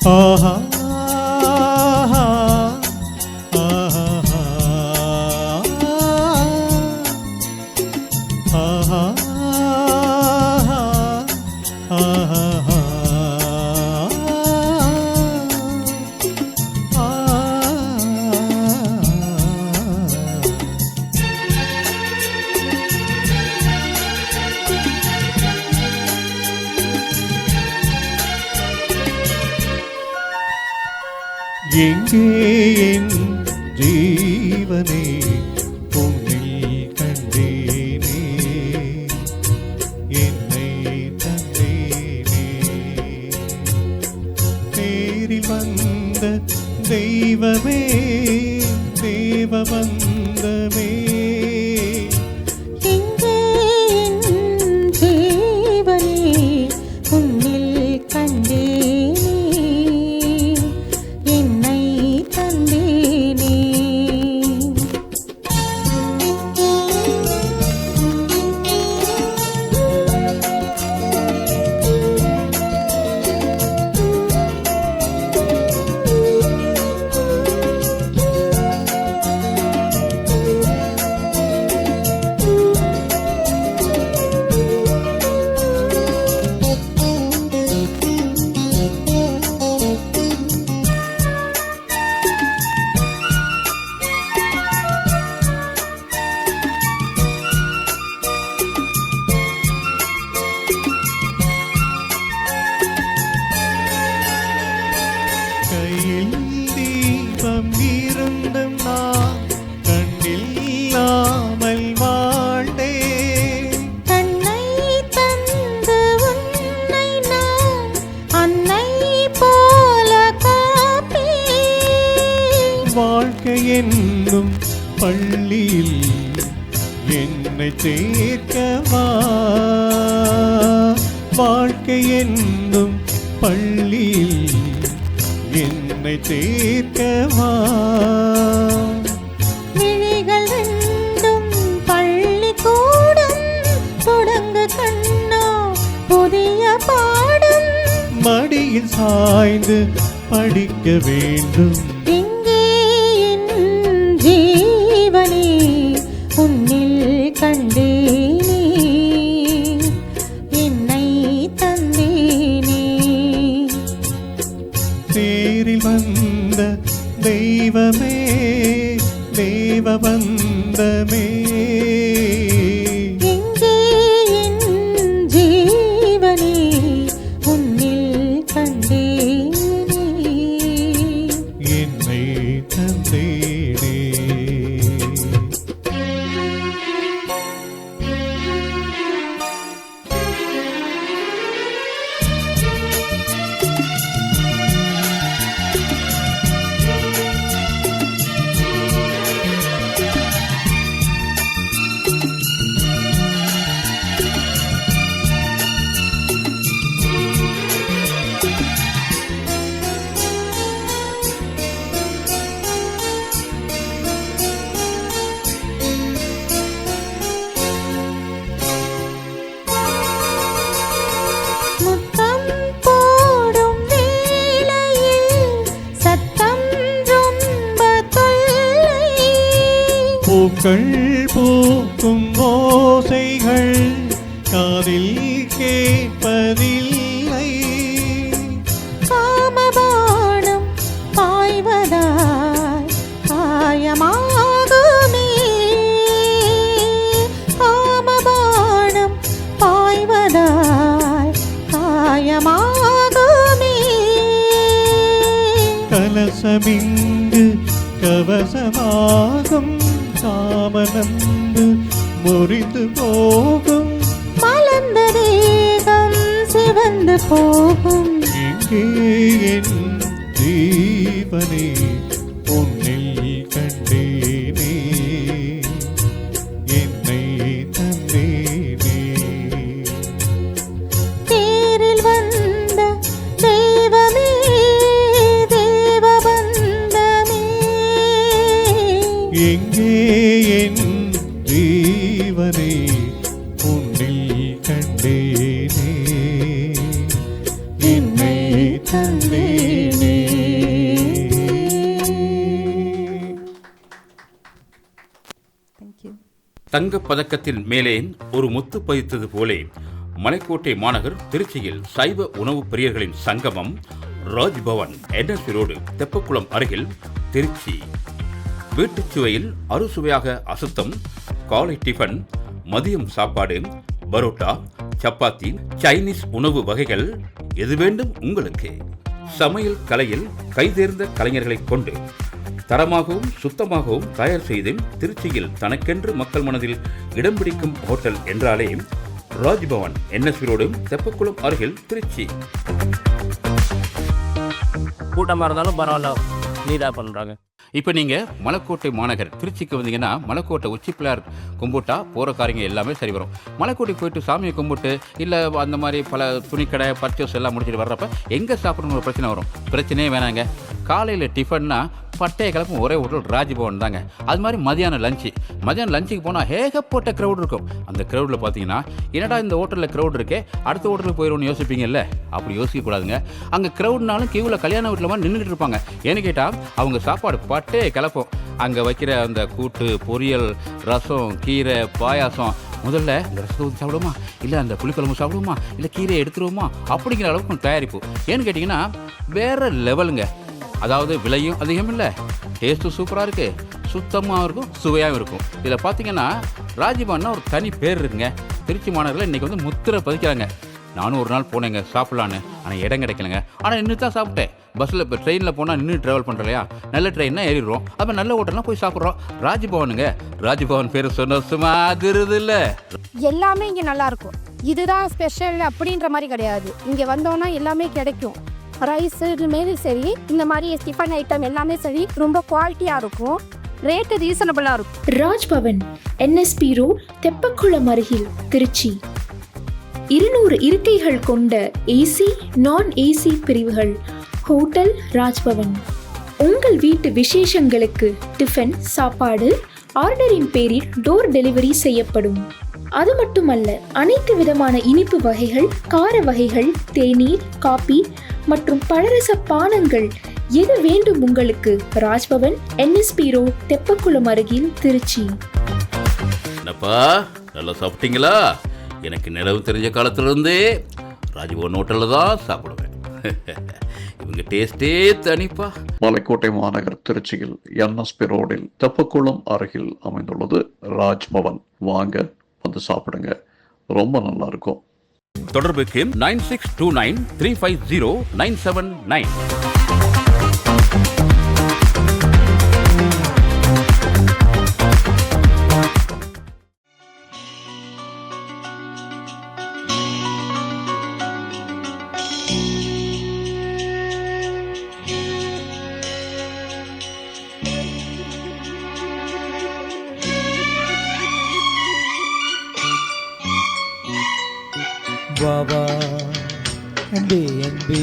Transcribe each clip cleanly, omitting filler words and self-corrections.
ஆஹா எங்கே என் ஜீவனே உன்னில் கண்டேனே என்னை தந்தேனே தேரில் வந்த தெய்வமே தேவ வந்தமே தீபம் இருந்தும் நான் கண்ணில்லாமல் வாழ்ந்தே தன்னை தந்து உன்னை நான் அன்னை போல காப்பே வாழ்க்கை என்னும் பள்ளியில் என்னை சேர்க்கவா வாழ்க்கை என்னும் பள்ளியில் என்னை சேர்க்கவா விழிகள் ரெண்டும் பள்ளிக்கூடம் தொடங்க கண்ணா புதிய பாடம் மடியில் சாய்ந்து படிக்க வேண்டும் எங்கே என் ஜீவனே உன்னில் கண்டேனே என்னை தந்தேனே தேரில் வந்த தெய்வமே தேவ வந்தமே எங்கே என் ஜீவனே உன்னில் கண்டேனே என்னை தந்தேனே பூக்கள் பூக்கும் ஓசைகள் காதில் கேட்பதில்லை காமபானம் பாய்வதாய் காயமாகுமே காமபானம் பாய்வதாய் காயமாகுமே கலசமிங்கு கவசமாகும் காமனந்து முறிந்து போகும் மலர்ந்த தேகம் சிவந்து போகும் எங்கே என் ஜீவனே உன்னில் கண்டேனே என்னை தந்தேனே தேரில் வந்த தெய்வமே தேவ வந்தமே எங்கே என் ஜீவனே உன்னில் கண்டேனே என்னை தந்தேனே தந்தேனே. தங்கப் பதக்கத்தின் மேலே ஒரு முத்து பதித்தது போலே மலைக்கோட்டை மாநகர் திருச்சியில் சைவ உணவு பிரியர்களின் சங்கமம் ராஜ்பவன் NSP ரோடு தெப்பக்குளம் அருகில் திருச்சி. வீட்டுச் சுவையில் அறுசுவையாக அசுத்தம், காலை டிஃபன், மதியம் சாப்பாடு, பரோட்டா, சப்பாத்தி, சைனீஸ் உணவு வகைகள் எது வேண்டும் உங்களுக்கு. சமையல் கலையில் கைதேர்ந்த கலைஞர்களை கொண்டு தரமாகவும் சுத்தமாகவும் தயார் செய்து திருச்சியில் தனக்கென்று மக்கள் மனதில் இடம் பிடிக்கும் ஹோட்டல் என்றாலே ராஜ்பவன் NSP ரோடு தெப்பக்குளம் அருகில் திருச்சி. கூட்டமாக இருந்தாலும் பரவாயில்ல, நீடாக பண்ணுறாங்க. இப்போ நீங்கள் மலைக்கோட்டை மாநகர் திருச்சிக்கு வந்தீங்கன்னா மலைக்கோட்டை உச்சி பிள்ளையார் கும்பிட்டா போகிற காரியங்க எல்லாமே சரி வரும். மலைக்கோட்டை போயிட்டு சாமியை கும்பிட்டு இல்லை அந்த மாதிரி பல துணிக்கடை பர்ச்சேஸ் எல்லாம் முடிச்சுட்டு வர்றப்ப எங்கே சாப்பிடணும் ஒரு பிரச்சனை வரும். பிரச்சனையே வேணாங்க. காலையில் டிஃபன்னா பட்டைய கிளப்பும் ஒரே ஹோட்டல் ராஜ்பவன் தாங்க. அது மாதிரி மதியானம் லஞ்சுக்கு போனால் ஏகப்பட்ட க்ரௌட் இருக்கும். அந்த க்ரௌடில் பார்த்தீங்கன்னா என்னடா இந்த ஹோட்டலில் க்ரௌட் இருக்கே, அடுத்த ஹோட்டலுக்கு போயிடும்னு யோசிப்பீங்கல்ல. அப்படி யோசிக்கக்கூடாதுங்க. அங்கே க்ரௌட்னாலும் கியூவில் கல்யாண வீட்டில் மாதிரி நின்றுட்டு இருப்பாங்க. ஏன்னு கேட்டால் அவங்க சாப்பாடு பட்டே கிளப்போம். அங்கே வைக்கிற அந்த கூட்டு, பொரியல், ரசம், கீரை, பாயாசம், முதல்ல இந்த ரசத்தை ஊற்றி சாப்பிடுவோமா, இல்லை அந்த புளிக்குழம்பு சாப்பிடுவோமா, இல்லை கீரையை எடுத்துருவோமா அப்படிங்கிற அளவுக்கு தயாரிப்பு. ஏன்னு கேட்டிங்கன்னா வேறு லெவலுங்க. அதாவது விலையும் அதிகம் இல்லை, டேஸ்ட்டும் சூப்பராக இருக்குது, சுத்தமாக இருக்கும், சுவையாகவும் இருக்கும். இதில் பார்த்தீங்கன்னா ராஜ்பவன்னா ஒரு தனி பேர் இருக்குங்க. திருச்சி மாநகரில் இன்றைக்கி வந்து முத்திரை பதிக்கிறாங்க. நானும் ஒரு நாள் போனேங்க சாப்பிட்லான்னு, ஆனால் இடம் கிடைக்கலங்க. ஆனால் நின்று தான் சாப்பிட்டேன். பஸ்ஸில் இப்போ ட்ரெயினில் போனால் நின்று ட்ராவல் பண்ணுறோம் இல்லையா, நல்ல ட்ரெயின்னா ஏறிடுறோம். அப்போ நல்ல ஹோட்டல்லாம் போய் சாப்பிட்றோம். ராஜ்பவனுங்க, ராஜ்பவன் பேர் சொன்ன சும்மா அதிருது இல்லை. எல்லாமே இங்கே நல்லாயிருக்கும். இதுதான் ஸ்பெஷல் அப்படின்ற மாதிரி கிடையாது. இங்கே வந்தோன்னா எல்லாமே கிடைக்கும். ரைஸு இதுமாரி சரி, இந்த மாதிரி டிஃபன் ஐட்டம் எல்லாமே சரி, ரொம்ப குவாலிட்டியாக இருக்கும். ரேட்டு ரீசனபிளாக இருக்கும். ராஜ்பவன் NSP ரோட் தெப்பக்குளம் அருகில் திருச்சி. 200 இருக்கைகள் கொண்ட AC, non-AC பிரிவுகள். ஹோட்டல் ராஜ்பவன். உங்கள் வீட்டு விசேஷங்களுக்கு டிஃபன், சாப்பாடு ஆர்டரின் பேரில் டோர் டெலிவரி செய்யப்படும். அது மட்டுமல்ல, அனைத்து விதமான இனிப்பு வகைகள், கார வகைகள், தேநீர், காபி மற்றும் பலரச பானங்கள் எது வேண்டும் உங்களுக்கு. ராஜ்பவன் NSP ரோட் தெப்பக்குளம் அருகில் திருச்சி. என்னப்பா நல்லா சாப்பிட்டீங்களா? எனக்கு நிலவு தெரிஞ்ச காலத்திலிருந்தே ராஜ்பவன் ஹோட்டலில் தான் சாப்பிடுவேன். இவங்க டேஸ்டே தனிப்பா. மலைக்கோட்டை மாநகர் திருச்சியில் NSP ரோடில் தெப்பக்குளம் அருகில் அமைந்துள்ளது ராஜ்பவன். வாங்க வந்து சாப்பிடுங்க, ரொம்ப நல்லா இருக்கும். தொடர்புக்கு 9629350979. வாவா அன்பே அன்பே,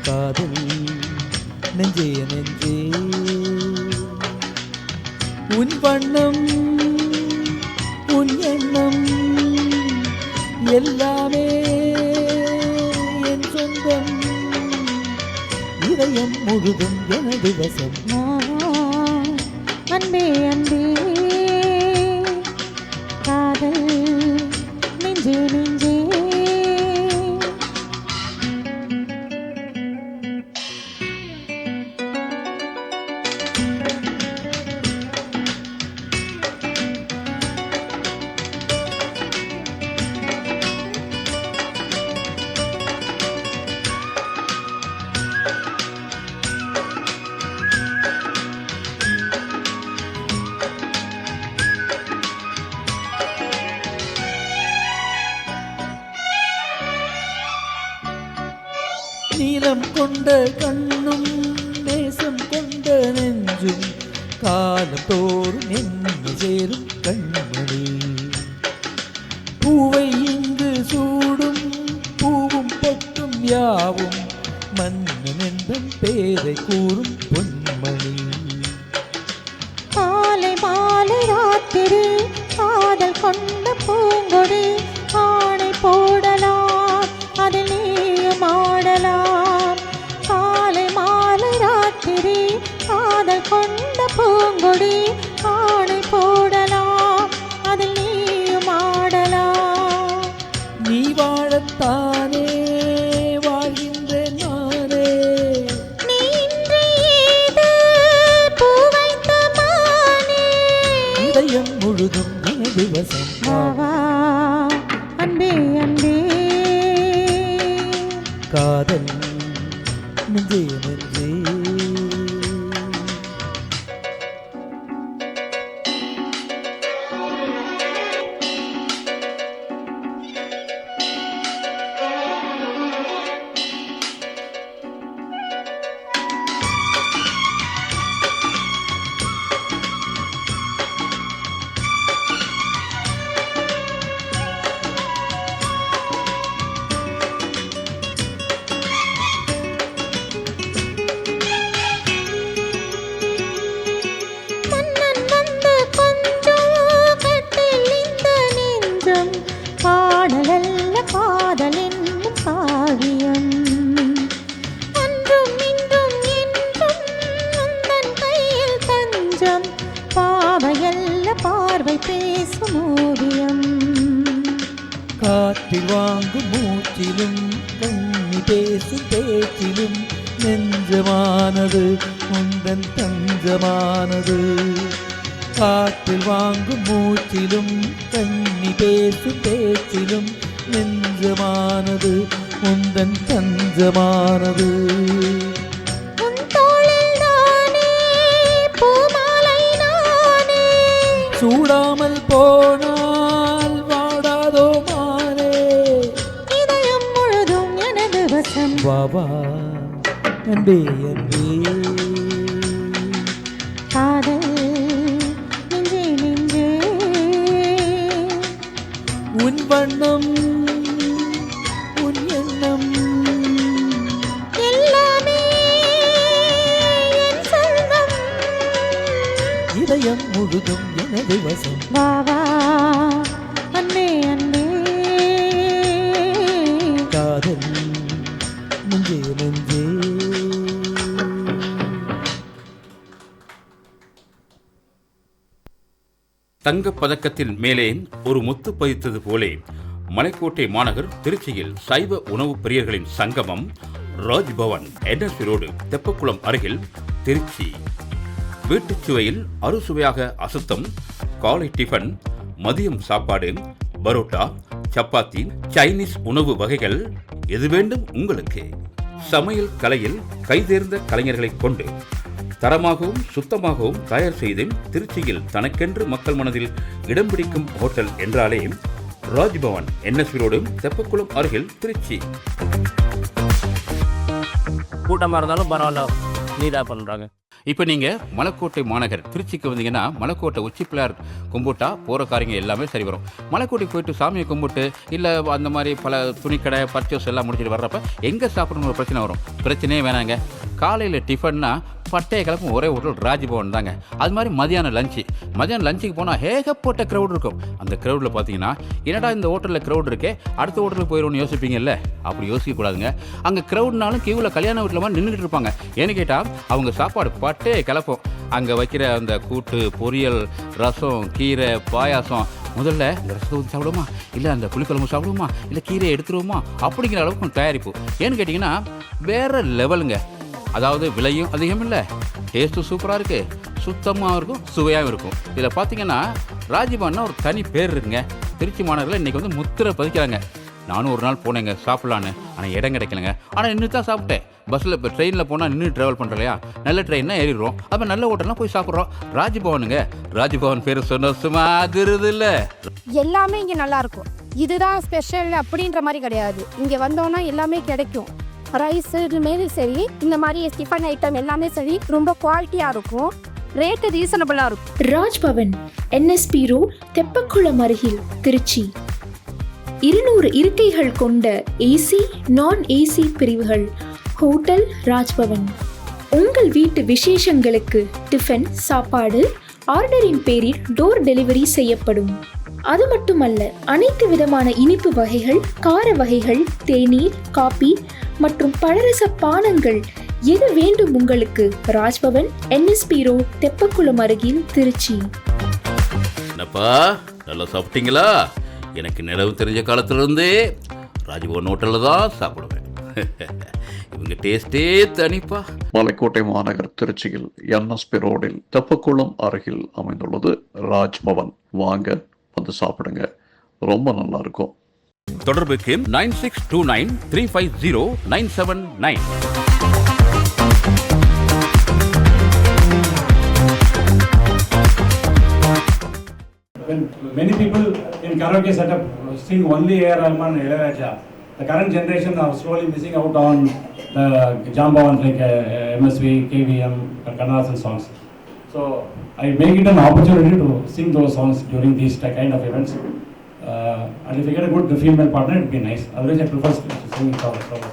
காதல் நெஞ்சே நெஞ்சே, உன் வண்ணம் உன் எண்ணம் எல்லாமே என் சொந்தம், இதயம் முழுதும் எனது வசம். அன்பே அன்பே, காதல் நெஞ்சே நெஞ்சே. நீலம் கொண்ட கண்ணும் நேசம் கொண்ட நெஞ்சும் காலம் தோறும் என்னை சேரும் கண்மணி. பூவை இங்கு சூடும் பூவும் பொட்டும் யாவும் மன்னன் என்பன் பேரை கூறும் பொன்மணி. மாலை மாலை ராத்திரி காதல் கொண்ட பூங்கொடி, ஆணை போடலாம் அதில் நீயும் ஆட பாடலாம். காலை மாலை ராத்திரி காதல் கொண்ட பூங்கொடி ஆணை போடலாம், அதில் நீயும் ஆடலாம். நீ வாழத்தானே வாழ்கின்றேன் நானே. நீ இன்று ஏது பூ வைத்த மானே. இதயம் முழுதும் எனது வசம். வா வா அன்பே அன்பே. காதல் நெஞ்சே நெஞ்சே. மன்னன் வந்து கொஞ்சம் கட்டில் இந்த நெஞ்சம், பாடலல்ல காதல் என்னும் காவியம். அன்றும் இன்றும் என்றும் உந்தன் கையில் தஞ்சம், பாவையல்ல பார்வை பேசும் ஓவியம். காற்றில் வாங்கும் மூச்சிலும் கண்ணி பேசும் பேச்சிலும் நெஞ்சமானது உந்தன் தஞ்சமானது. காற்றில் வாங்கும் மூச்சிலும் கண்ணி பேசும் பேச்சிலும் நெஞ்சமானது உந்தன் தஞ்சமானது. உன் தோளில் நானே பூமாலை நானே. சூடாமல் போனால் வாடாதோ மானே. இதயம் முழுதும் எனது வசம். வாவா அன்பே அன்பே. காதல் நெஞ்சே நெஞ்சே. உன் வண்ணம் உன் எண்ணம் எல்லாமே என் சொந்தம். இதயம் முழுதும் எனது வசம். வா வா அன்பே அன்பே. காதல் நெஞ்சே நெஞ்சே. தங்கப் பதக்கத்தின் மேலே ஒரு முத்து பதித்தது போலே மலைக்கோட்டை மாநகர் திருச்சியில் சைவ உணவு பிரியர்களின் சங்கமம் ராஜ்பவன் NSP ரோடு தெப்பக்குளம் அருகில் திருச்சி. வீட்டுச் சுவையில் அறுசுவையாக அசுத்தம், காலை டிஃபன், மதியம் சாப்பாடு, பரோட்டா, சப்பாத்தி, சைனீஸ் உணவு வகைகள் எது வேண்டும் உங்களுக்கு. சமையல் கலையில் கைதேர்ந்த கலைஞர்களை கொண்டு தரமாகவும் சுத்தமாகவும் தயார் செய்து திருச்சியில் தனக்கென்று மக்கள் மனதில் இடம் பிடிக்கும் ஹோட்டல் என்றாலே ராஜ்பவன் NSP ரோடு தெப்பக்குளம் அருகில் திருச்சி. கூட்டமாக இருந்தாலும் பரவாயில்ல, நீட்டாக பண்ணுறாங்க. இப்போ நீங்கள் மலைக்கோட்டை மாநகர் திருச்சிக்கு வந்தீங்கன்னா மலைக்கோட்டை உச்சி பிள்ளையார் கும்பிட்டா போகிற காரியங்கள் எல்லாமே சரி வரும். மலைக்கோட்டை போயிட்டு சாமியை கும்பிட்டு இல்லை அந்த மாதிரி பல துணிக்கடை பர்ச்சேஸ் எல்லாம் முடிச்சுட்டு வர்றப்ப எங்கே சாப்பிடணும்னு ஒரு பிரச்சனை வரும். பிரச்சனையே வேணாங்க. காலையில் டிஃபன்னா பட்டைய கிளப்பும் ஒரே ஹோட்டல் ராஜ்பவன் தாங்க. அது மாதிரி மதியானம் லஞ்சுக்கு போனால் ஏகப்பட்ட க்ரௌட் இருக்கும். அந்த க்ரௌடில் பார்த்தீங்கன்னா என்னடா இந்த ஹோட்டலில் க்ரௌட் இருக்கே, அடுத்த ஹோட்டலுக்கு போயிடும்னு யோசிப்பீங்கல்ல, அப்படி யோசிக்கக்கூடாதுங்க. அங்கே க்ரௌட்னாலும் கியூவில் கல்யாண வீட்டில் மாதிரி நின்றுட்டு இருப்பாங்க. ஏன்னு கேட்டால் அவங்க சாப்பாடு பட்டையை கிளப்போம். அங்கே வைக்கிற அந்த கூட்டு, பொரியல், ரசம், கீரை, பாயாசம், முதல்ல இந்த ரசத்தை ஊற்றி சாப்பிடுவோமா, இல்லை அந்த புளிக்குழம்பு சாப்பிடுவோமா, இல்லை கீரையை எடுத்துருவோமா அப்படிங்கிற அளவுக்கு தயாரிப்பு. ஏன்னு கேட்டிங்கன்னா வேறு லெவலுங்க. அதாவது விலையும் அதிகம் இல்லை, டேஸ்ட்டும் சூப்பராக இருக்குது, சுத்தமாகவும் இருக்கும், சுவையாகவும் இருக்கும். இதில் பார்த்தீங்கன்னா ராஜ்பவன்னா ஒரு தனி பேர் இருக்குங்க. திருச்சி மாநகரில் இன்றைக்கி வந்து முத்திரை பதிக்கிறாங்க. நானும் ஒரு நாள் போனேங்க சாப்பிட்லான்னு, ஆனால் இடம் கிடைக்கலங்க. ஆனால் நின்று தான் சாப்பிட்டேன். பஸ்ஸில் இப்போ ட்ரெயினில் போனால் நின்று ட்ராவல் பண்ணுறோம் இல்லையா, நல்ல ட்ரெயின்னா ஏறிடுறோம். அப்போ நல்ல ஹோட்டல்லாம் போய் சாப்பிட்றோம். ராஜ்பவனுங்க, ராஜ்பவன் பேர் சொன்ன சும்மா அதிருது இல்லை. எல்லாமே இங்கே நல்லாயிருக்கும். இதுதான் ஸ்பெஷல் அப்படின்ற மாதிரி கிடையாது. இங்கே வந்தோன்னா எல்லாமே கிடைக்கும். ரைஸு இதுமாரி சரி, இந்த மாதிரி டிஃபன் ஐட்டம் எல்லாமே சரி, ரொம்ப குவாலிட்டியாக இருக்கும். ரேட்டு ரீசனபிளாக இருக்கும். ராஜ்பவன் NSP ரோட் தெப்பக்குளம் அருகில் திருச்சி. 200 இருக்கைகள் கொண்ட AC, நான் AC பிரிவுகள். ஹோட்டல் ராஜ்பவன். உங்கள் வீட்டு விசேஷங்களுக்கு டிஃபன், சாப்பாடு ஆர்டரின் பேரில் டோர் டெலிவரி செய்யப்படும். அது மட்டுமல்ல, அனைத்து விதமான இனிப்பு வகைகள், கார வகைகள், தேநீர், காபி மற்றும் பலரச பானங்கள் எது வேண்டும் உங்களுக்கு? ராஜ்பவன், என்எஸ்பி ரோட், தெப்பக்குளம் அருகில், திருச்சி. என்னப்பா நல்லா சாப்பிட்டீங்களா? எனக்கு நிலவு தெரிஞ்ச காலத்திலிருந்தே ராஜ்பவன் ஹோட்டலில் தான் சாப்பிடுவேன். இவங்க டேஸ்டே தனிப்பா. மலைக்கோட்டை மாநகர் திருச்சியில் என்எஸ்பி ரோடில் தெப்பக்குளம் அருகில் அமைந்துள்ளது ராஜ்பவன். வாங்க வந்து சாப்பிடுங்க, ரொம்ப நல்லா இருக்கும். தொடர்புக்கு 9629350979. When many people in karaoke setup sing only A.R. Rahman and Ilayaraja, the current generation are slowly missing out on the Jambavans like MSV, KVM, Kannadasan songs. So I make it an opportunity to sing those songs during these kind of events. And if you get a good female partner, it would be nice. Otherwise, I prefer singing solo songs.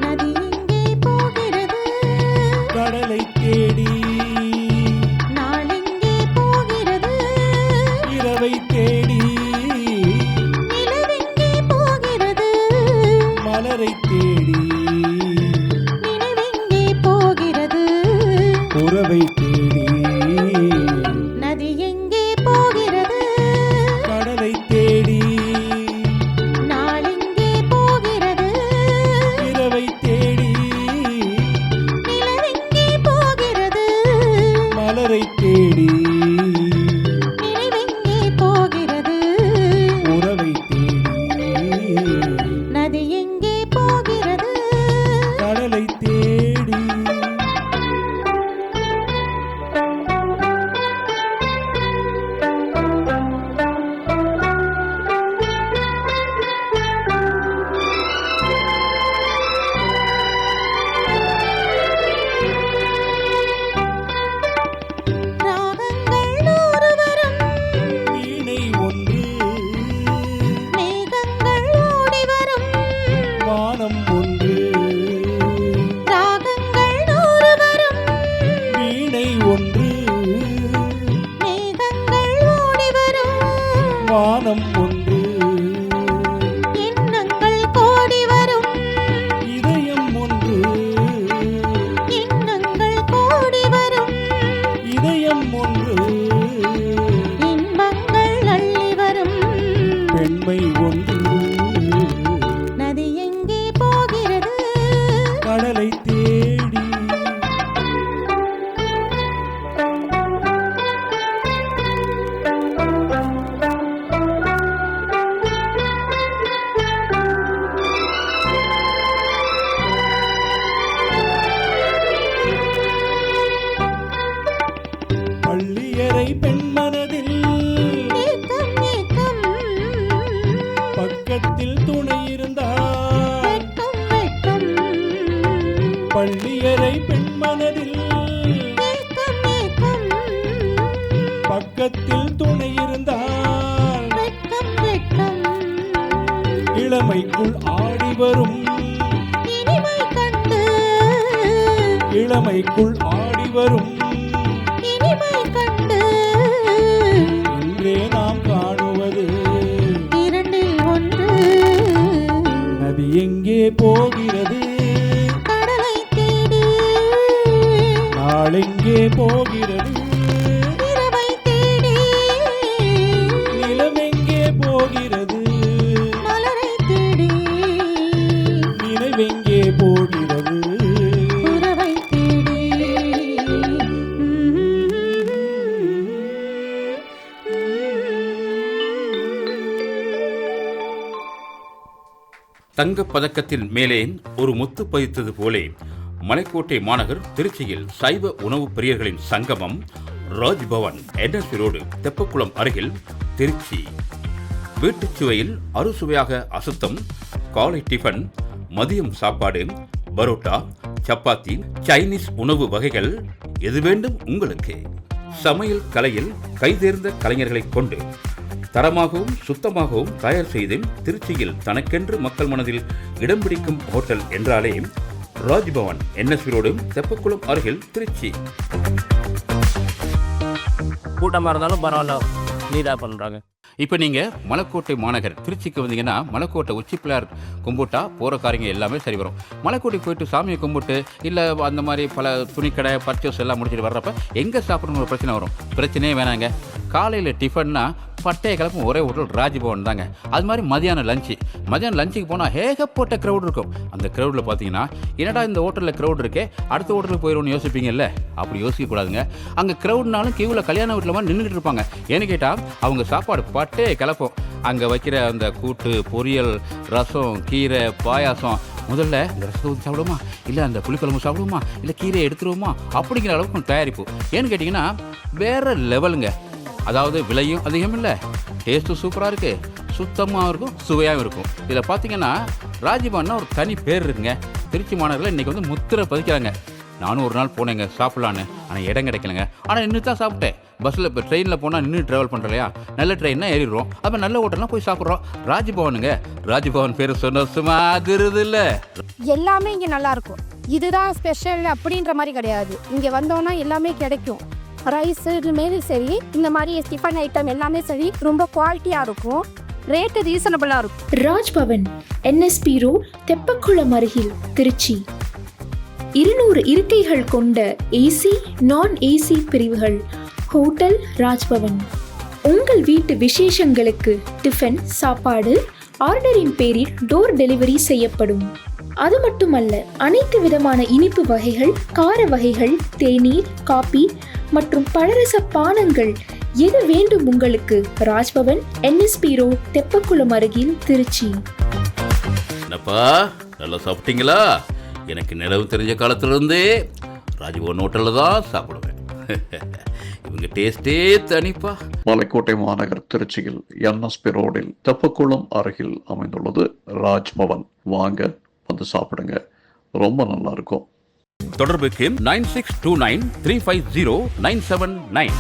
நதி எங்கே போகிறது? கடலை தேடி நாள் எங்கே போகிறது? இரவை தேடி நிலவெங்கே போகிறது? மலரை தேடி நினைவெங்கே போகிறது? உறவை தேடி நதி எங்கே போகிறது? கடலை தேடி நாள் எங்கே போகிறது? இரவை தேடி நிலவெங்கே போகிறது? மலரை தேடி நினைவெங்கே போகிறது? உறவை தேடி நதி எங்கே போகிறது? கடலை தேடி. ராகங்கள் நூறு வரும், வீணை ஒன்று மேகங்கள் ஓடி வரும். வானம் ஒன்று. ராகங்கள் நூறு வரும், வீணை ஒன்று மேகங்கள் ஓடி வரும். வானம் ஒன்று. எண்ணங்கள் கோடி வரும், இதயம் ஒன்று. எண்ணங்கள் கோடி வரும். இதயம் ஒன்று. இன்பங்கள் அள்ளி வரும். பெண்மை ஒன்று. நதி எங்கே போகிறது? கடலை தேடி. பள்ளியறை பெண்மனதில் ஏக்கம் ஏக்கம், பக்கத்தில் துணை இருந்தால். வெட்கம் வெட்கம். பள்ளியறை பெண்மனதில் ஏக்கம் ஏக்கம், பக்கத்தில் துணை இருந்தால். வெட்கம் வெட்கம். இளமைக்குள் ஆடி வரும். இனிமை கண்டு, இளமைக்குள் ஆடி வரும். இனிமை கண்டு. இன்றே நாம் காணுவது இரண்டில் ஒன்று. நதி எங்கே போகிறது? கடலை தேடி. நாளெங்கே போகிறது? இரவை தேடி. நிலமெங்கே போகிறது? மலரை தேடி. நினைவெங்கே போகிறது? உறவை தேடி. தங்கப் பதக்கத்தின் மேலே ஒரு முத்து பதித்தது போலே மலைக்கோட்டை மாநகர் திருச்சியில் சைவ உணவு பிரியர்களின் சங்கமம் ராஜ்பவன், என்எஸ்பி ரோடு, தெப்பக்குளம் அருகில், திருச்சி. வீட்டுச் சுவையில் அறுசுவையாக அசுத்தம், காலை டிஃபன், மதியம் சாப்பாடு, பரோட்டா, சப்பாத்தி, சைனீஸ் உணவு வகைகள் எது வேண்டும் உங்களுக்கு. சமையல் கலையில் கைதேர்ந்த கலைஞர்களை கொண்டு தரமாகவும் சுத்தமாகவும் தயார் செய்து திருச்சியில் தனக்கென்று மக்கள் மனதில் இடம் பிடிக்கும் ஹோட்டல் என்றாலே ராஜ்பவன், என்எஸ்பி ரோடு, தெப்பக்குளம் அருகில், திருச்சி. கூட்டமாக இருந்தாலும் பரவாயில்ல நீட்டாக பண்ணுறாங்க. இப்போ நீங்கள் மலைக்கோட்டை மாநகர் திருச்சிக்கு வந்தீங்கன்னா மலைக்கோட்டை உச்சி பிள்ளையார் கும்பிட்டா போகிற காரியங்கள் எல்லாமே சரி வரும். மலைக்கோட்டை போயிட்டு சாமியை கும்பிட்டு இல்லை அந்த மாதிரி பல துணிக்கடை பர்ச்சேஸ் எல்லாம் முடிச்சுட்டு வர்றப்ப எங்கே சாப்பிடணும்னு ஒரு பிரச்சனை வரும். பிரச்சனையே வேணாங்க. காலையில் டிஃபன்னா பட்டைய கிளப்பும் ஒரே ஹோட்டல் ராஜ்பவன் தாங்க. அது மாதிரி மதியானம் லஞ்சுக்கு போனால் ஏகப்பட்ட க்ரௌட் இருக்கும். அந்த க்ரௌடில் பார்த்தீங்கன்னா என்னடா இந்த ஹோட்டலில் க்ரௌட் இருக்கே அடுத்த ஹோட்டலுக்கு போயிடும்னு யோசிப்பீங்கல்ல, அப்படி யோசிக்கக்கூடாதுங்க. அங்கே க்ரௌட்னாலும் கியூவில் கல்யாண வீட்டில் மாதிரி நின்றுட்டு இருப்பாங்க. ஏன்னு கேட்டால் அவங்க சாப்பாடு பட்டையை கிளப்போம். அங்கே வைக்கிற அந்த கூட்டு, பொரியல், ரசம், கீரை, பாயாசம், முதல்ல இந்த ரசத்தை ஊற்றி சாப்பிடுவோமா, இல்லை அந்த புளிக்குழம்பு சாப்பிடுவோமா, இல்லை கீரையை எடுத்துருவோமா அப்படிங்கிற அளவுக்கு தயாரிப்பு. ஏன்னு கேட்டிங்கன்னா வேறு லெவலுங்க. அதாவது விலையும் அதிகம் இல்லை, டேஸ்ட்டும் சூப்பராக இருக்குது, சுத்தமாகவும் இருக்கும், சுவையாகவும் இருக்கும். இதில் பார்த்தீங்கன்னா ராஜ்பவன்னா ஒரு தனி பேர் இருக்குங்க. திருச்சி மாநகரில் இன்றைக்கி வந்து முத்திரை பதிக்கிறாங்க. நானும் ஒரு நாள் போனேங்க சாப்பிட்லான்னு, ஆனால் இடம் கிடைக்கலங்க. ஆனால் நின்று தான் சாப்பிட்டேன். பஸ்ஸில் இப்போ ட்ரெயினில் போனால் நின்று ட்ராவல் பண்ணுறோம் இல்லையா, நல்ல ட்ரெயின்னா ஏறிடுறோம். அப்போ நல்ல ஹோட்டல்லாம் போய் சாப்பிட்றோம். ராஜ்பவனுங்க, ராஜ்பவன் பேர் சொன்ன சும்மா அதிருது இல்லை. எல்லாமே இங்கே நல்லாயிருக்கும். இதுதான் ஸ்பெஷல் அப்படின்ற மாதிரி கிடையாது. இங்கே வந்தோன்னா எல்லாமே கிடைக்கும். ரைஸு இதுமாரி சரி, இந்த மாதிரி டிஃபன் ஐட்டம் எல்லாமே சரி, ரொம்ப குவாலிட்டியாக இருக்கும். ரேட்டு ரீசனபிளாக இருக்கும். ராஜ்பவன், NSP ரோட், தெப்பக்குளம் அருகில், திருச்சி. 200 இருக்கைகள் கொண்ட AC, நான் AC பிரிவுகள். ஹோட்டல் ராஜ்பவன். உங்கள் வீட்டு விசேஷங்களுக்கு டிஃபன், சாப்பாடு ஆர்டரின் பேரில் டோர் டெலிவரி செய்யப்படும். அது மட்டுமல்ல, அனைத்து விதமான இனிப்பு வகைகள், கார வகைகள், தேநீர், காபி மற்றும் பலரச பானங்கள் எது வேண்டும் உங்களுக்கு. ராஜ்பவன், NSP ரோட், தெப்பக்குளம் அருகில், திருச்சி. என்னப்பா நல்லா சாப்பிட்டீங்களா? எனக்கு நிலவு தெரிஞ்ச காலத்திலிருந்தே ராஜ்பவன் ஹோட்டலில் தான் சாப்பிடுவேன். இவங்க டேஸ்டே தனிப்பா. மலைக்கோட்டை மாநகர் திருச்சியில் NSP ரோடில் தெப்பக்குளம் அருகில் அமைந்துள்ளது ராஜ்பவன். வாங்க வந்து சாப்பிடுங்க, ரொம்ப நல்லா இருக்கும். தொடர்புக்கு 9629350979.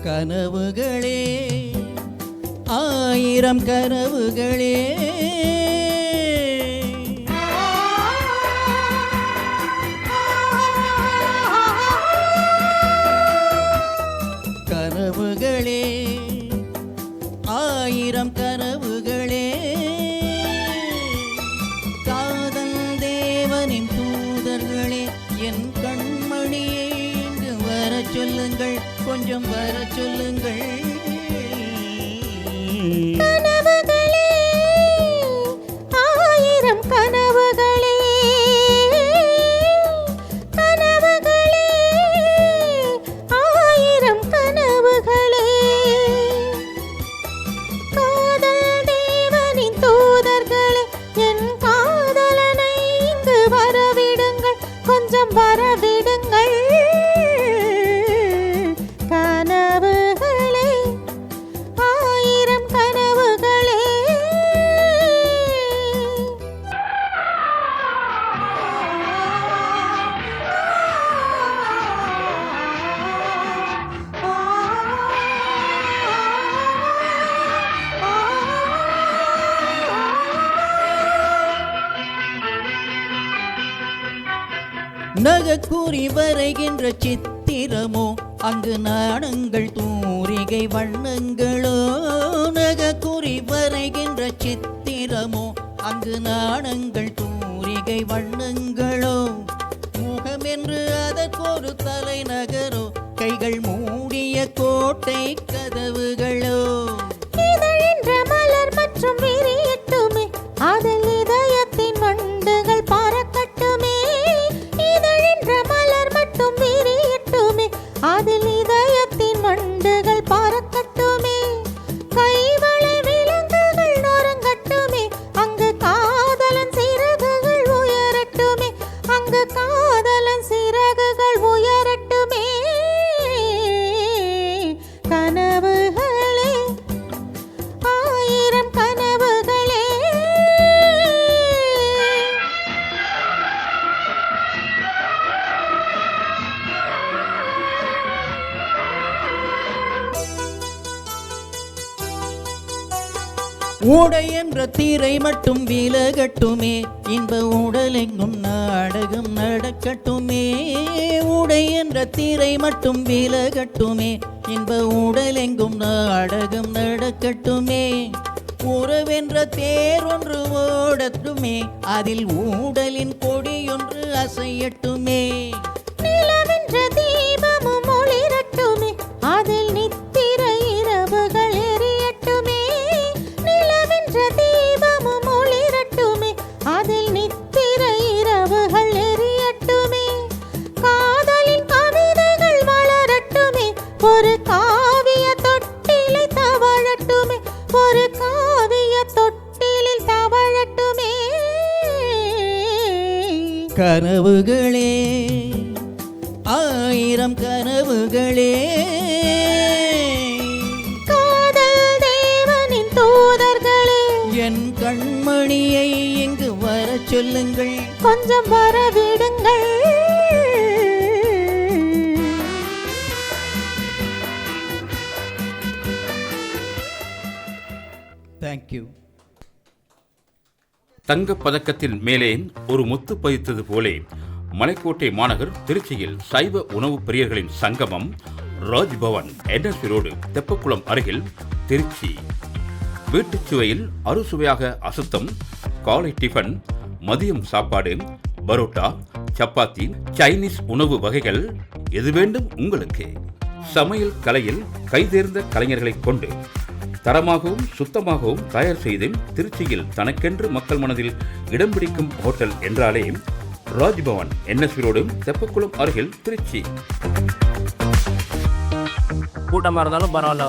கனவுகளே, ஆயிரம் கனவுகளே, கனவுகளே, ஆயிரம் கனவுகளே, காதல் தேவனின் தூதர்களே, என் கண்மணியை இங்கு வர சொல்லுங்கள், கொஞ்சம் வர சொல்லுங்கள். கனவுகளே, ஆயிரம் கனவுகளே, கனவுகளே, ஆயிரம் கனவுகளே, காதல் தேவனின் தூதர்களே, என் காதலனை இங்கு வரவிடுங்கள், கொஞ்சம் வரவிடுங்கள். கனவுகளே, ஆயிரம் கனவுகளே. நகக்கூறி வரைகின்ற சித்திரமோ, அங்கு நாணங்கள் தூரிகை வண்ணங்களோ. நகக்கூறி வரைகின்ற சித்திரமோ, அங்கு நாணங்கள் தூரிகை வண்ணங்களோ. முகமென்று அதற்கொரு தலைநகரோ, கைகள் மூடிய கோட்டை கதவுகளோ. இதழின்ற மலர் மற்றும் விரியட்டுமே, அதில் இதயத்தின் வண்டுகள் பறக்கட்டுமே. இதழின்ற மலர் மட்டும் விரியட்டுமே, அதில் இதயத்தின் வண்டுகள் பறக்கட்டுமே. கைவளை விலங்குகள் நொறுங்கட்டுமே, அங்கு காதலன் சிறகு ஊடை என்ற தீரை மட்டும் விலகட்டுமே, இன்ப உடலெங்கும் நாடகம் நடக்கட்டுமே. ஊடை என்ற தீரை மட்டும் விலகட்டுமே, இன்ப உடலெங்கும் நாடகம் நடக்கட்டுமே. உறவென்ற தேர் ஒன்று ஓடட்டுமே, அதில் ஊடலின் கொடியொன்று அசையட்டுமே. நிலவென்ற தீபமும் ஒளிரட்டுமே, அதில் நித்திர இரவுகள் எரியட்டுமே. நிலவென்ற தீபமும் ஒளிரட்டுமே, அதில் நித்திர இரவுகள் எரியட்டுமே. காதலின் கவிதைகள் வளரட்டுமே, ஒரு காவிய தொட்டிலை தவழட்டுமே, ஒரு காவிய தொட்டிலில் தவழட்டுமே. கனவுகளே ஆயிரம் கனவுகளே, காதல் தேவனின் தூதர்களே, என் கண்மணியை இங்கு வரச் சொல்லுங்கள், கொஞ்சம் வரவிடுங்கள். தேங்க்யூ. தங்கப் பதக்கத்தின் மேலே ஒரு முத்து பதித்தது போலே மலைக்கோட்டை மாநகர் திருச்சியில் சைவ உணவு பிரியர்களின் சங்கமம் ராஜ்பவன் NSP ரோடு தெப்பக்குளம் அருகில் திருச்சி. வீட்டுச் சுவையில் அறுசுவையாக அசுத்தம், காலை டிஃபன், மதியம் சாப்பாடு, பரோட்டா, சப்பாத்தி, சைனீஸ் உணவு வகைகள் எது வேண்டும் உங்களுக்கு. சமையல் கலையில் கைதேர்ந்த கலைஞர்களை கொண்டு தரமாகவும் சுத்தமாகவும் தயார் செய்து திருச்சியில் தனக்கென்று மக்கள் மனதில் இடம் பிடிக்கும் ஹோட்டல் என்றாலே ராஜ்பவன் NSP ரோடு தெப்பக்குளம் அருகில் திருச்சி. கூட்டமாக இருந்தாலும் பரவாயில்ல,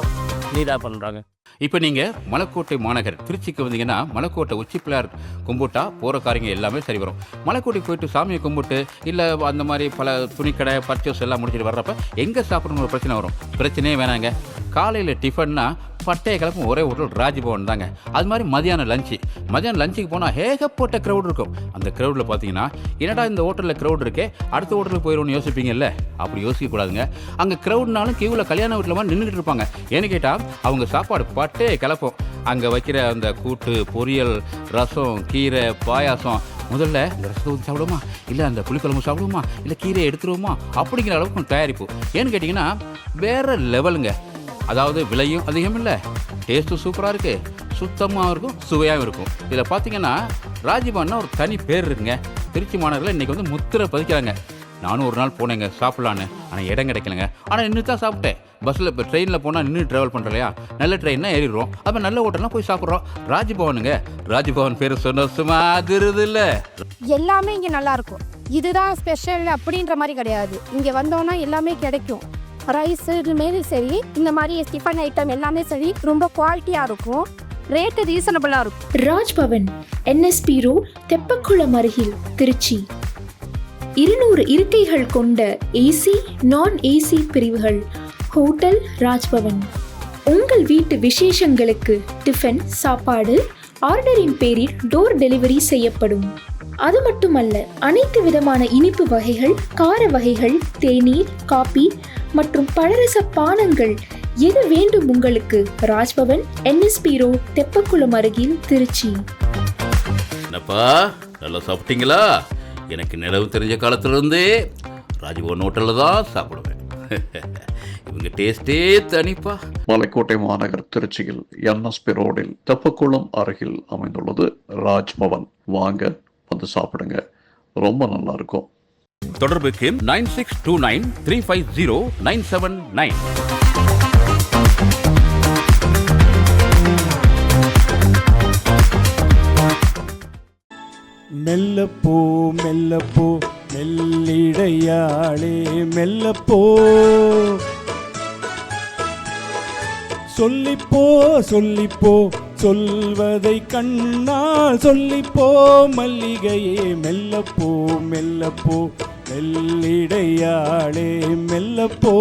நீட்டாக பண்ணுறாங்க. இப்போ நீங்கள் மலைக்கோட்டை மாநகர் திருச்சிக்கு வந்தீங்கன்னா மலைக்கோட்டை உச்சி பிள்ளையார் கும்பிட்டா போகிற காரியங்கள் எல்லாமே சரி வரும். மலைக்கோட்டை போயிட்டு சாமியை கும்பிட்டு இல்லை அந்த மாதிரி பல துணிக்கடை பர்ச்சேஸ் எல்லாம் முடிச்சுட்டு வர்றப்ப எங்கே சாப்பிடணும் ஒரு பிரச்சனை வரும். பிரச்சனையே வேணாங்க. காலையில் டிஃபன்னா பட்டைய கிளப்பும் ஒரே ஹோட்டல் ராஜ்பவன் தாங்க. அது மாதிரி மதியானம் லஞ்சுக்கு போனால் ஏகப்பட்ட க்ரௌட் இருக்கும். அந்த க்ரௌடில் பார்த்தீங்கன்னா என்னடா இந்த ஹோட்டலில் க்ரௌட் இருக்கே, அடுத்த ஹோட்டலுக்கு போயிடும்னு யோசிப்பீங்கல்ல, அப்படி யோசிக்கக்கூடாதுங்க. அங்கே க்ரௌட்னாலும் கியூவில் கல்யாண வீட்டில் மாதிரி நின்றுட்டு இருப்பாங்க. ஏன்னு கேட்டால் அவங்க சாப்பாடு பட்டே கிளப்போம். அங்கே வைக்கிற அந்த கூட்டு, பொரியல், ரசம், கீரை, பாயாசம், முதல்ல இந்த ரசத்தை ஊற்றி சாப்பிடுவோமா, இல்லை அந்த புளிக்குழம்பு சாப்பிடுவோமா, இல்லை கீரையை எடுத்துருவோமா அப்படிங்கிற அளவுக்கு தயாரிப்பு. ஏன்னு கேட்டிங்கன்னா வேறு லெவலுங்க. அதாவது விலையும் அதிகம் இல்லை, டேஸ்ட்டும் சூப்பராக இருக்குது, சுத்தமாக இருக்கும், சுவையாகவும் இருக்கும். இதில் பார்த்தீங்கன்னா ராஜ்பவன்னா ஒரு தனி பேர் இருக்குங்க. திருச்சி மாநகரில் இன்றைக்கி வந்து முத்திரை பதிக்கிறாங்க. நானும் ஒரு நாள் போனேங்க சாப்பிட்லான்னு, ஆனால் இடம் கிடைக்கலங்க. ஆனால் நின்று தான் சாப்பிட்டேன். பஸ்ஸில் இப்போ ட்ரெயினில் போனால் நின்று ட்ராவல் பண்ணுறோம் இல்லையா, நல்ல ட்ரெயின்னா ஏறிடுறோம். அப்போ நல்ல ஹோட்டல்லாம் போய் சாப்பிட்றோம். ராஜ்பவனுங்க, ராஜ்பவன் பேர் சொன்ன சும்மா அதிருது இல்லை. எல்லாமே இங்கே நல்லாயிருக்கும். இதுதான் ஸ்பெஷல் அப்படின்ற மாதிரி கிடையாது. இங்கே வந்தோன்னா எல்லாமே கிடைக்கும். ரைஸு இதுமாரி சரி, இந்த மாதிரி டிஃபன் ஐட்டம் எல்லாமே சரி, ரொம்ப குவாலிட்டியாக இருக்கும். ரேட்டு ரீசனபிளாக இருக்கும். ராஜ்பவன் NSP ரோட் தெப்பக்குளம் அருகில் திருச்சி. 200 இருக்கைகள் கொண்ட AC, நான் AC பிரிவுகள். ஹோட்டல் ராஜ்பவன். உங்கள் வீட்டு விசேஷங்களுக்கு டிஃபன், சாப்பாடு ஆர்டரின் பேரில் டோர் டெலிவரி செய்யப்படும். அது மட்டுமல்ல, அனைத்து விதமான இனிப்பு வகைகள், கார வகைகள், தேநீர், காபி மற்றும் பலரச பானங்கள் எது வேண்டும் உங்களுக்கு. ராஜ்பவன் NSP ரோட் தெப்பக்குளம் அருகில் திருச்சி. என்னப்பா நல்லா சாப்பிட்டீங்களா? எனக்கு நிலவு தெரிஞ்ச காலத்திலிருந்தே ராஜ்பவன் ஹோட்டலில் தான் சாப்பிடுவேன். இவங்க டேஸ்டே தனிப்பா. மலைக்கோட்டை மாநகர் திருச்சியில் NSP ரோடில் தெப்பக்குளம் அருகில் அமைந்துள்ளது ராஜ்பவன். வாங்க வந்து சாப்பிடுங்க, ரொம்ப நல்லா இருக்கும். தொடர்புக்கு 9629350979. மெல்லப்போ மெல்லப்போ மெல்லிடையாளே மெல்லப்போ, சொல்லிப்போ சொல்லிப்போ சொல்வதை கண்ணால் சொல்லிப்போ மல்லிகையே மெல்லப்போ மெல்லப்போ மெல்லிடையாளே மெல்லப்போ.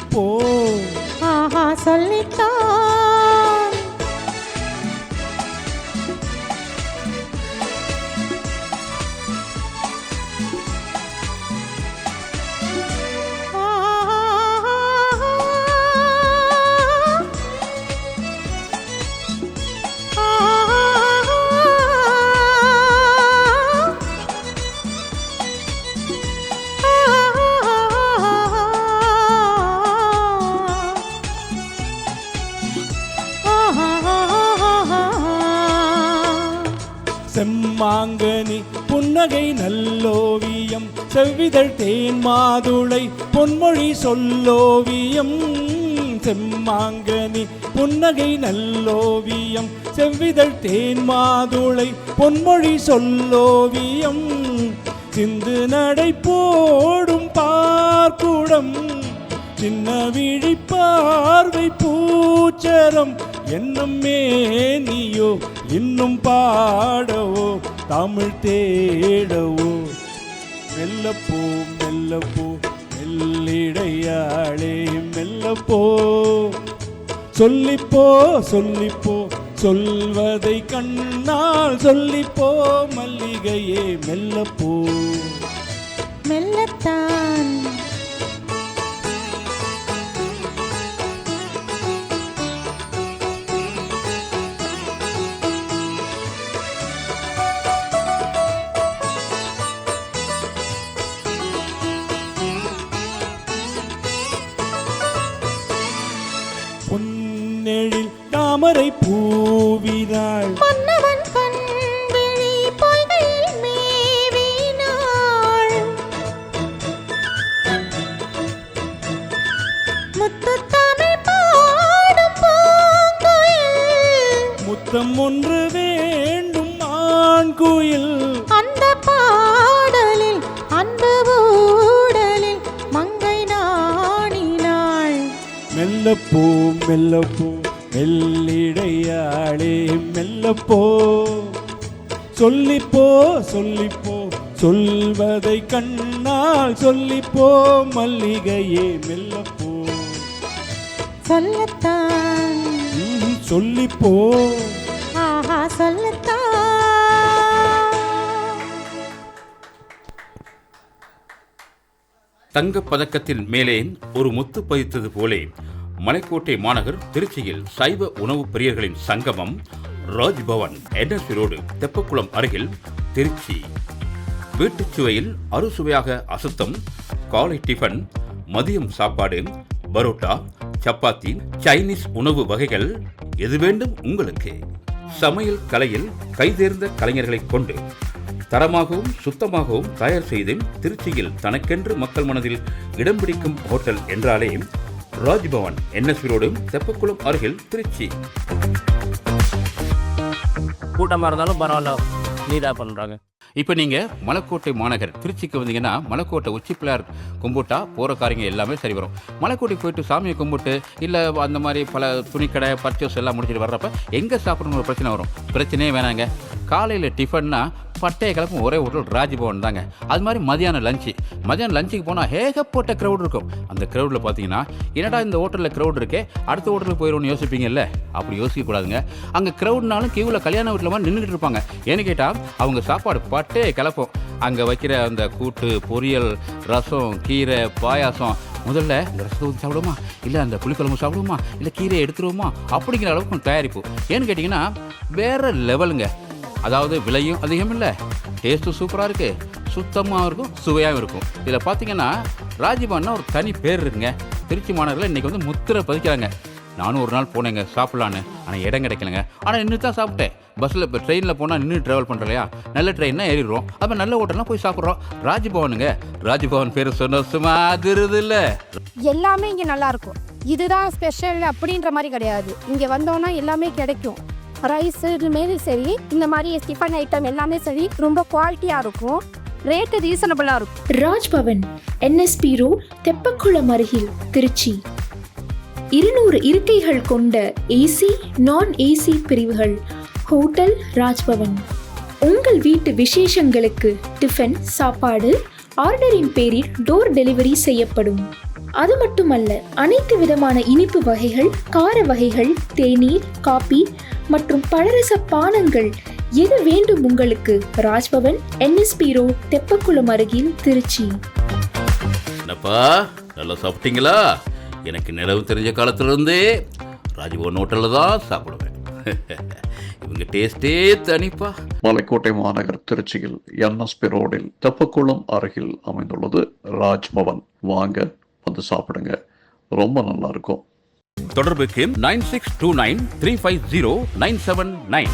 சொல்லிப்போ ஆஹா சொல்லித்தான் செம்மாங்கனி புன்னகை நல்லோவியம் செவ்விதழ் தேன் மாதுளை பொன்மொழி சொல்லோவியம் செம்மாங்கனி புன்னகை நல்லோவியம் செவ்விதழ் தேன் மாதுளை பொன்மொழி சொல்லோவியம் சிந்து நடை போடும் பார்க்குடம் சின்ன விழி பார்வை பூச்சரம் என்னும் மேனியோ இன்னும் பாடவோ தமிழ் தேடவோ மெல்லப்போ மெல்லப்போ மெல்லிடையாளே மெல்லப்போ சொல்லிப்போ சொல்லிப்போ சொல்வதை கண்ணால் சொல்லிப்போ மல்லிகையே மெல்லப்போ மெல்லத்தான் பொன்னெழில் தாமரை பூவினாள் மன்னவன் கண்விழி பொய்கையில் மேவினாள் முத்துத்தமிழ் பாடும் பூங்குயில் முத்தம் ஒன்று வேண்டும் ஆண் குயில் அந்த பாடலில் அன்பு ஊடலில் மங்கை நாணினாள் மெல்லப்போ மெல்லப்போ மெல்லிடையாளே மெல்லப்போ சொல்லிப்போ சொல்லிப்போ சொல்வதை கண்ணால் சொல்லிப்போ மல்லிகையே மெல்லப்போ சொல்லத்தான் சொல்லிப்போ ஆஹா சொல்லத்தான் தங்கப் பதக்கத்தின் மேலே ஒரு முத்து பதித்தது போலே மலைக்கோட்டை மாநகர் திருச்சியில் சைவ உணவு பிரியர்களின் சங்கமம் ராஜ்பவன் என்எஸ்பி ரோடு தெப்பக்குளம் அருகில் திருச்சி. வீட்டுச் சுவையில் அறுசுவையாக அசுத்தம், காலை டிஃபன், மதியம் சாப்பாடு, பரோட்டா, சப்பாத்தி, சைனீஸ் உணவு வகைகள் எது வேண்டும் உங்களுக்கு. சமையல் கலையில் கைதேர்ந்த கலைஞர்களை கொண்டு தரமாகவும் சுத்தமாகவும் தயார் செய்து திருச்சியில் தனக்கென்று மக்கள் மனதில் இடம் பிடிக்கும் ஹோட்டல் என்றாலே ராஜ்பவன் என்எஸ்பி ரோடு தெப்பக்குளம் அருகில் திருச்சி. கூட்டமாக இருந்தாலும் பரவாயில்ல, நீதாக பண்ணுறாங்க. இப்போ நீங்கள் மலைக்கோட்டை மாநகர் திருச்சிக்கு வந்தீங்கன்னா மலைக்கோட்டை உச்சி பிள்ளையார் கும்பிட்டா போகிற காரியங்க எல்லாமே சரி வரும். மலைக்கோட்டை போயிட்டு சாமியை கும்பிட்டு இல்லை அந்த மாதிரி பல துணிக்கடை பர்ச்சேஸ் எல்லாம் முடிச்சுட்டு வர்றப்ப எங்கே சாப்பிடணுங்கிற ஒரு பிரச்சனை வரும். பிரச்சனையே வேணாங்க. காலையில் டிஃபன்னா பட்டைய கிளப்பும் ஒரே ஹோட்டல் ராஜ்பவன் தாங்க. அது மாதிரி மதியானம் லஞ்சுக்கு போனால் ஏகப்பட்ட க்ரௌட் இருக்கும். அந்த க்ரௌடில் பார்த்தீங்கன்னா என்னடா இந்த ஹோட்டலில் க்ரௌட் இருக்கே, அடுத்த ஹோட்டலுக்கு போயிடும்னு யோசிப்பீங்கல்ல. அப்படி யோசிக்கக்கூடாதுங்க. அங்கே க்ரௌட்னாலும் கியூவில் கல்யாண வீட்டில் மாதிரி நின்றுட்டு இருப்பாங்க. ஏன்னு கேட்டால் அவங்க சாப்பாடு பட்டே கிளப்போம். அங்கே வைக்கிற அந்த கூட்டு, பொரியல், ரசம், கீரை, பாயாசம், முதல்ல இந்த ரசத்தை ஊற்றி சாப்பிடுவோமா, இல்லை அந்த புளிக்குழம்பு சாப்பிடுவோமா, இல்லை கீரையை எடுத்துருவோமா அப்படிங்கிற அளவுக்கு தயாரிப்பு. ஏன்னு கேட்டிங்கன்னா வேறு லெவலுங்க. அதாவது விலையும் அதிகம் இல்லை, டேஸ்ட்டும் சூப்பராக இருக்குது, சுத்தமாக இருக்கும், சுவையாகவும் இருக்கும். இதில் பார்த்தீங்கன்னா ராஜ்பவன்னா ஒரு தனி பேர் இருக்குங்க. திருச்சி மாநகரில் இன்றைக்கி வந்து முத்திரை பதிக்கிறாங்க. நானும் ஒரு நாள் போனேங்க சாப்பிட்லான்னு, ஆனால் இடம் கிடைக்கலங்க. ஆனால் நின்று தான் சாப்பிட்டேன். பஸ்ஸில் இப்போ ட்ரெயினில் போனால் நின்று ட்ராவல் பண்ணுறோம் இல்லையா, நல்ல ட்ரெயின்னா ஏறிடுறோம். அப்போ நல்ல ஹோட்டல்லாம் போய் சாப்பிட்றோம். ராஜ்பவனுங்க, ராஜ்பவன் பேர் சொன்ன சும்மா அதிருது இல்லை. எல்லாமே இங்கே நல்லாயிருக்கும். இதுதான் ஸ்பெஷல் அப்படின்ற மாதிரி கிடையாது. இங்கே வந்தோன்னா எல்லாமே கிடைக்கும். ரைஸு இதுமாரி சரி, இந்த மாதிரி டிஃபன் ஐட்டம் எல்லாமே சரி, ரொம்ப குவாலிட்டியாக இருக்கும். ரேட்டு ரீசனபிளாக இருக்கும். ராஜ்பவன் என்எஸ்பி ரோட் தெப்பக்குளம் அருகில் திருச்சி. 200 இருக்கைகள் கொண்ட ஏசி நான் ஏசி பிரிவுகள். ஹோட்டல் ராஜ்பவன். உங்கள் வீட்டு விசேஷங்களுக்கு டிஃபன் சாப்பாடு ஆர்டரின் பேரில் டோர் டெலிவரி செய்யப்படும். அது மட்டுமல்ல, அனைத்து விதமான இனிப்பு வகைகள், கார வகைகள், தேநீர், காபி மற்றும் பலரச பானங்கள் எது வேண்டும் உங்களுக்கு? ராஜ்பவன், NSP ரோட், தெப்பக்குளம் அருகில், திருச்சி. என்னப்பா நல்லா சாப்பிட்டீங்களா? எனக்கு நிலவு தெரிஞ்ச காலத்திலிருந்தே ராஜ்பவன் ஹோட்டலில் தான் சாப்பிடுவேன். இவங்க டேஸ்டே தனிப்பா. மலைக்கோட்டை மாநகர் திருச்சியில் NSP ரோடில் தெப்பக்குளம் அருகில் அமைந்துள்ளது ராஜ்பவன். வாங்க, வந்து சாப்பிடுங்க, ரொம்ப நல்லா இருக்கும். தொடர்புக்கு 9629350979.